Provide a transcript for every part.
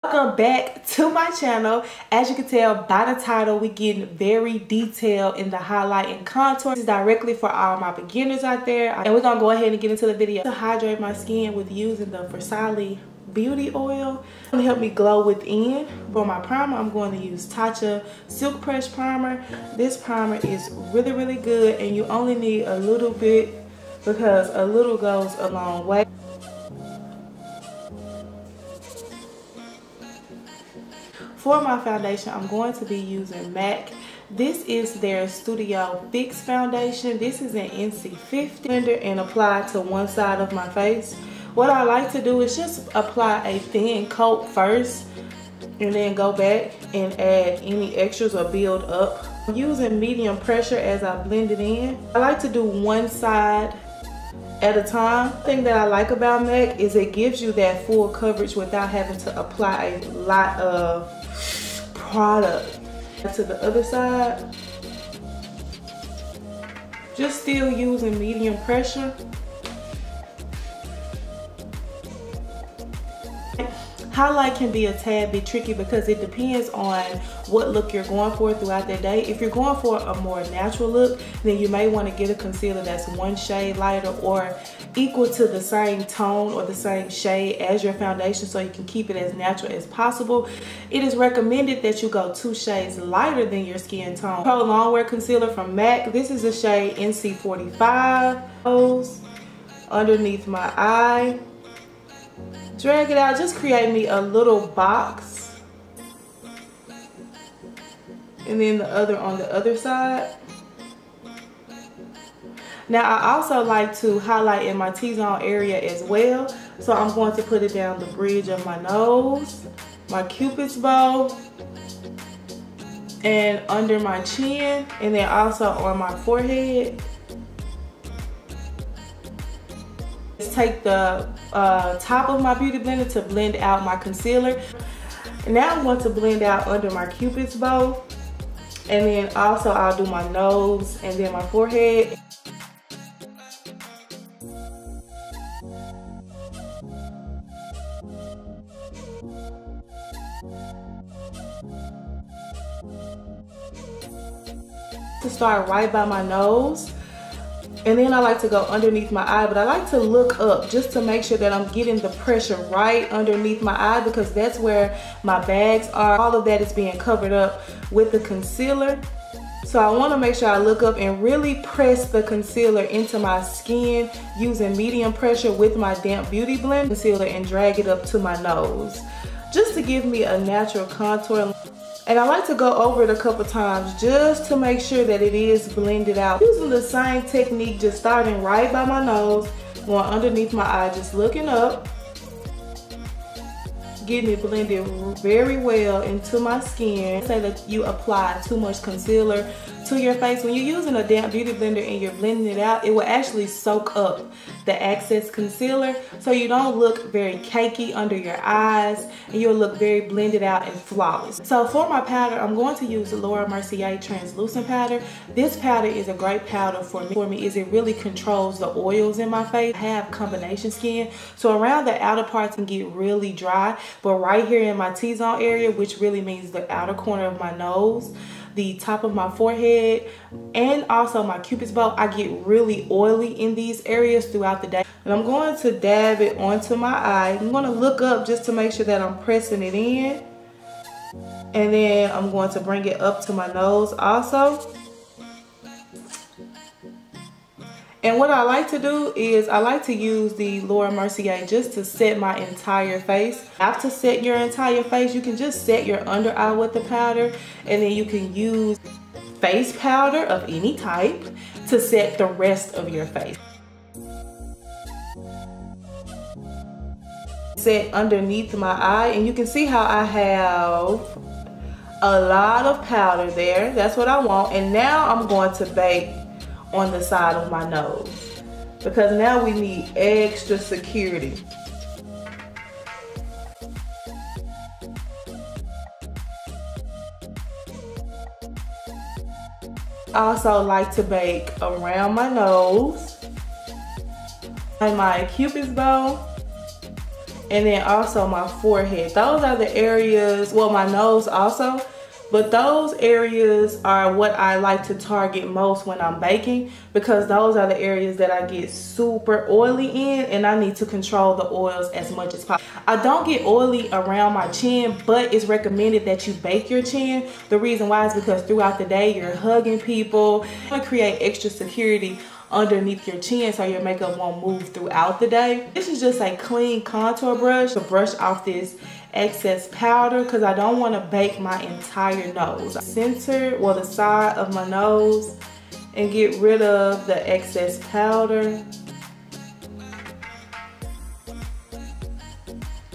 Welcome back to my channel. As you can tell by the title, we getting very detailed in the highlight and contour. This is directly for all my beginners out there, and we're gonna go ahead and get into the video. To hydrate my skin with using the Versace Beauty Oil. It's gonna help me glow within. For my primer, I'm going to use Tatcha Silk Press Primer. This primer is really good, and you only need a little bit because a little goes a long way. For my foundation, I'm going to be using MAC. This is their Studio Fix foundation. This is an NC50 and apply to one side of my face. What I like to do is just apply a thin coat first and then go back and add any extras or build up. I'm using medium pressure as I blend it in. I like to do one side at a time. The thing that I like about MAC is it gives you that full coverage without having to apply a lot of product. To the other side, just still using medium pressure. Highlight can be a tad bit tricky because it depends on what look you're going for throughout the day. If you're going for a more natural look, then you may want to get a concealer that's one shade lighter or equal to the same tone or the same shade as your foundation, so you can keep it as natural as possible. It is recommended that you go 2 shades lighter than your skin tone. Pro Longwear Concealer from MAC. This is the shade NC45. Underneath my eye. Drag it out, just create me a little box. And then the other on the other side. Now I also like to highlight in my T-zone area as well. So I'm going to put it down the bridge of my nose, my Cupid's bow, and under my chin, and then also on my forehead. Take the top of my beauty blender to blend out my concealer. Now I'm going to blend out under my Cupid's bow, and then also I'll do my nose and then my forehead. To start right by my nose. And then I like to go underneath my eye, but I like to look up just to make sure that I'm getting the pressure right underneath my eye, because that's where my bags are. All of that is being covered up with the concealer. So I want to make sure I look up and really press the concealer into my skin using medium pressure with my damp beauty blend concealer and drag it up to my nose just to give me a natural contour. And I like to go over it a couple times just to make sure that it is blended out. Using the same technique, just starting right by my nose, going underneath my eye, just looking up, getting it blended very well into my skin. Say that you apply too much concealer to your face. When you're using a damp beauty blender and you're blending it out, it will actually soak up the excess concealer, so you don't look very cakey under your eyes, and you'll look very blended out and flawless. So for my powder, I'm going to use the Laura Mercier translucent powder. This powder is a great powder for me is it really controls the oils in my face. I have combination skin, so around the outer parts can get really dry, but right here in my T-zone area, which really means the outer corner of my nose, the top of my forehead, and also my Cupid's bow, I get really oily in these areas throughout the day. And I'm going to dab it onto my eye. I'm going to look up just to make sure that I'm pressing it in. And then I'm going to bring it up to my nose also. And what I like to do is I like to use the Laura Mercier just to set my entire face. After set your entire face, you can just set your under eye with the powder, and then you can use face powder of any type to set the rest of your face. Set underneath my eye, and you can see how I have a lot of powder there. That's what I want. And now I'm going to bake on the side of my nose, because now we need extra security. I also like to bake around my nose and my Cupid's bow and then also my forehead. Those are the areas, well, my nose also, but those areas are what I like to target most when I'm baking, because those are the areas that I get super oily in, and I need to control the oils as much as possible. I don't get oily around my chin, but it's recommended that you bake your chin. The reason why is because throughout the day you're hugging people. You want to create extra security underneath your chin so your makeup won't move throughout the day. This is just a clean contour brush to brush off this excess powder, because I don't want to bake my entire nose. Center, well, the side of my nose, and get rid of the excess powder.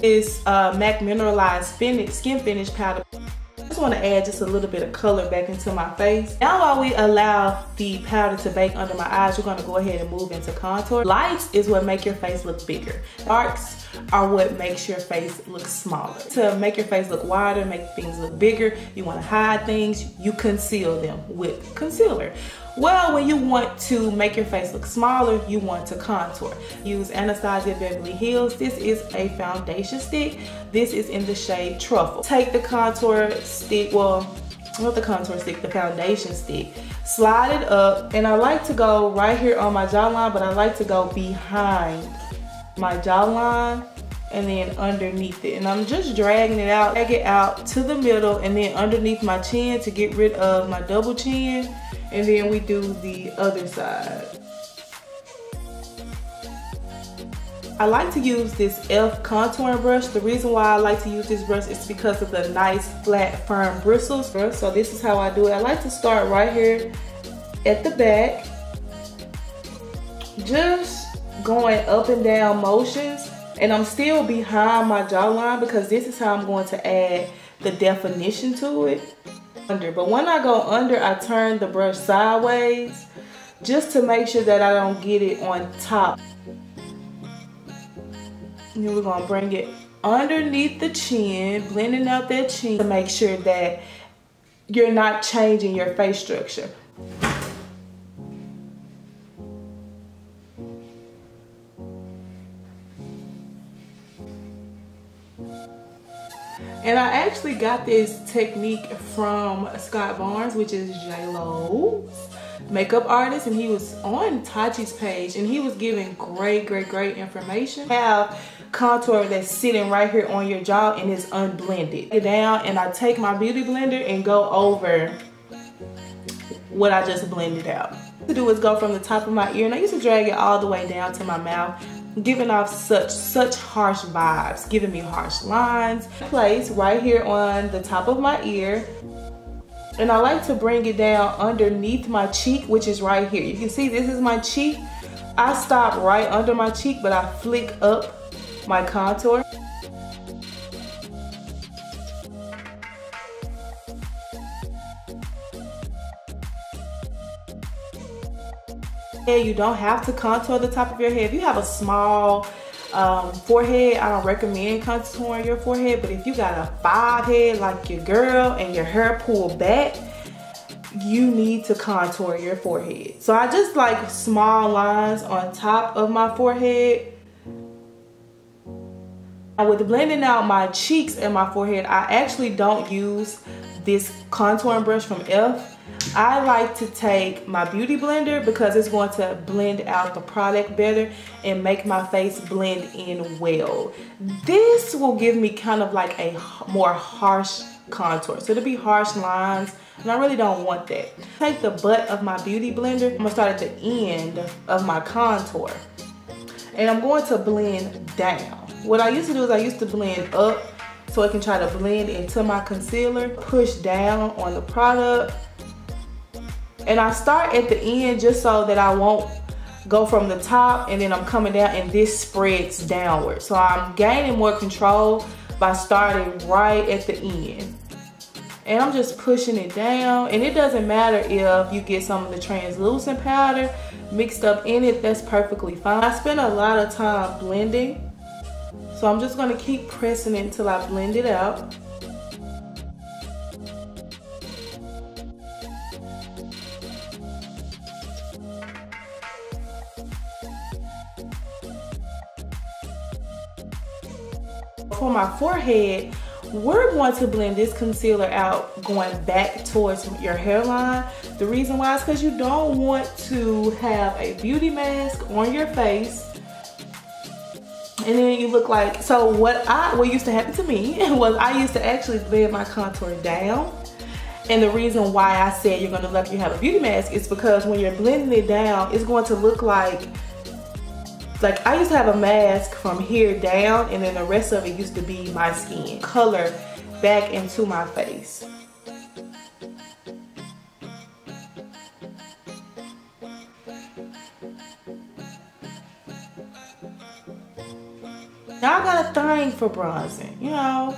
It's MAC Mineralized Skin Finish Powder. I just want to add just a little bit of color back into my face. Now while we allow the powder to bake under my eyes, we're going to go ahead and move into contour. Lights is what make your face look bigger. Darks are what makes your face look smaller. To make your face look wider, make things look bigger, you want to hide things, you conceal them with concealer. Well, when you want to make your face look smaller, you want to contour. Use Anastasia Beverly Hills. This is a foundation stick. This is in the shade Truffle. Take the contour stick, well, not the contour stick, the foundation stick. Slide it up, and I like to go right here on my jawline, but I like to go behind my jawline and then underneath it. And I'm just dragging it out, drag it out to the middle and then underneath my chin to get rid of my double chin. And then we do the other side. I like to use this e.l.f. contouring brush. The reason why I like to use this brush is because of the nice, flat, firm bristles. So this is how I do it. I like to start right here at the back, just going up and down motions. And I'm still behind my jawline because this is how I'm going to add the definition to it. But when I go under, I turn the brush sideways just to make sure that I don't get it on top. And then we're going to bring it underneath the chin, blending out that chin to make sure that you're not changing your face structure. And I actually got this technique from Scott Barnes, which is J-Lo's makeup artist, and he was on Tachi's page and he was giving great information. Have contour that's sitting right here on your jaw and it's unblended. Get down, and I take my beauty blender and go over what I just blended out. What to do is go from the top of my ear, and I used to drag it all the way down to my mouth, giving off such harsh vibes, giving me harsh lines. Place right here on the top of my ear, and I like to bring it down underneath my cheek, which is right here. You can see this is my cheek. I stop right under my cheek, but I flick up my contour. You don't have to contour the top of your head. If you have a small forehead, I don't recommend contouring your forehead, but if you got a 5 head like your girl and your hair pulled back, you need to contour your forehead. So I just like small lines on top of my forehead. And with blending out my cheeks and my forehead, I actually don't use this contouring brush from e.l.f. I like to take my beauty blender because it's going to blend out the product better and make my face blend in well. This will give me kind of like a more harsh contour. So it'll be harsh lines, and I really don't want that. Take the butt of my beauty blender. I'm gonna start at the end of my contour, and I'm going to blend down. What I used to do is I used to blend up so it can try to blend into my concealer, push down on the product. And I start at the end just so that I won't go from the top and then I'm coming down and this spreads downward. So I'm gaining more control by starting right at the end. And I'm just pushing it down, and it doesn't matter if you get some of the translucent powder mixed up in it, that's perfectly fine. I spend a lot of time blending, so I'm just gonna keep pressing it until I blend it out. for my forehead, we're going to blend this concealer out going back towards your hairline. The reason why is because you don't want to have a beauty mask on your face and then you look like, so what used to happen to me was I used to actually blend my contour down. And the reason why I said you're gonna look like you have a beauty mask is because when you're blending it down, it's going to look like I used to have a mask from here down, and then the rest of it used to be my skin color back into my face. Now I got a thing for bronzing, you know.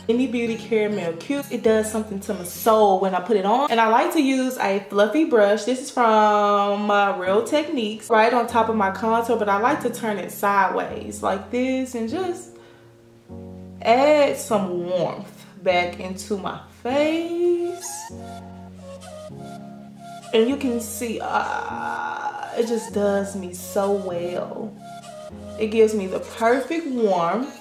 Fenty Beauty Caramel Cube. It does something to my soul when I put it on. And I like to use a fluffy brush. This is from Real Techniques. Right on top of my contour, but I like to turn it sideways like this and just add some warmth back into my face. And you can see, it just does me so well. It gives me the perfect warmth.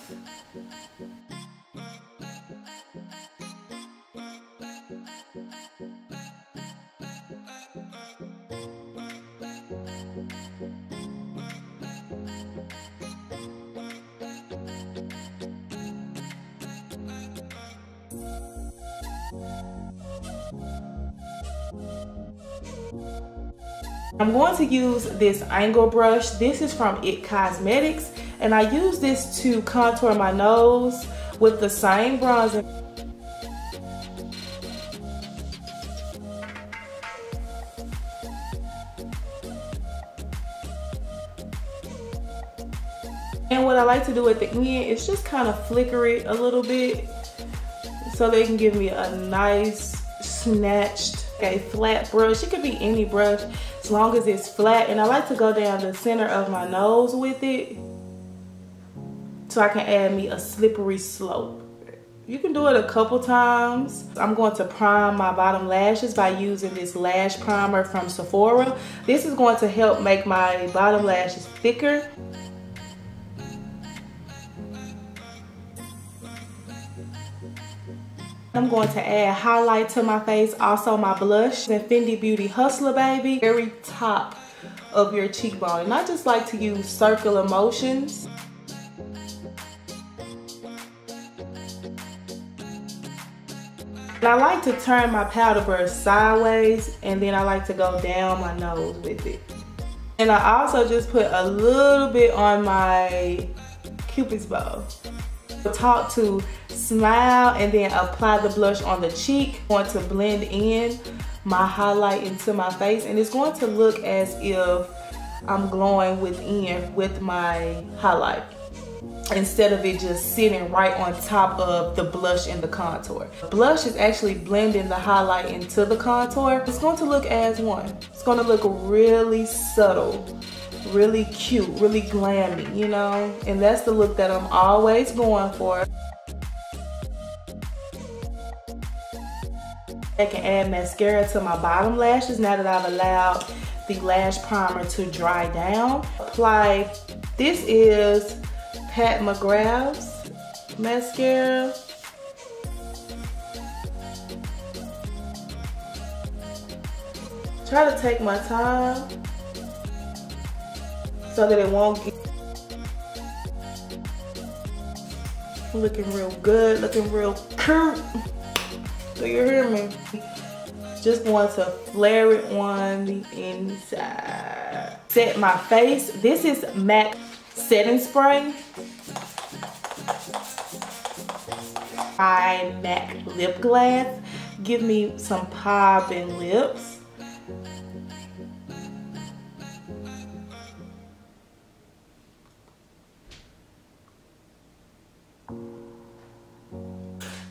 I'm going to use this angle brush. This is from It Cosmetics, and I use this to contour my nose with the same bronzer. And what I like to do at the end is just kind of flicker it a little bit so they can give me a nice snatched, a flat brush. It could be any brush as long as it's flat. And I like to go down the center of my nose with it so I can add me a slippery slope. You can do it a couple times. I'm going to prime my bottom lashes by using this lash primer from Sephora. This is going to help make my bottom lashes thicker. I'm going to add highlight to my face, also my blush, and Fenty Beauty Hustler Baby, very top of your cheekbone. And I just like to use circular motions. And I like to turn my powder brush sideways, and then I like to go down my nose with it. And I also just put a little bit on my Cupid's bow. Talk to smile and then apply the blush on the cheek. I'm going to blend in my highlight into my face, and it's going to look as if I'm glowing within with my highlight instead of it just sitting right on top of the blush and the contour. Blush is actually blending the highlight into the contour. It's going to look as one. It's going to look really subtle, really cute, really glammy, you know? And that's the look that I'm always going for. I can add mascara to my bottom lashes now that I've allowed the lash primer to dry down. Apply, this is Pat McGrath's mascara. Try to take my time so that it won't get looking real good, looking real cute. Do you hear me? Just want to flare it on the inside. Set my face. This is MAC setting spray. My MAC lip gloss. Give me some popping lips.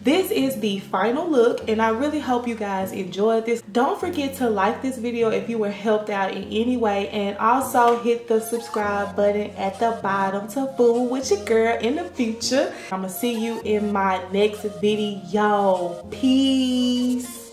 This is the final look, and I really hope you guys enjoyed this. Don't forget to like this video if you were helped out in any way, and also hit the subscribe button at the bottom to fool with your girl in the future. I'm gonna see you in my next video. Peace.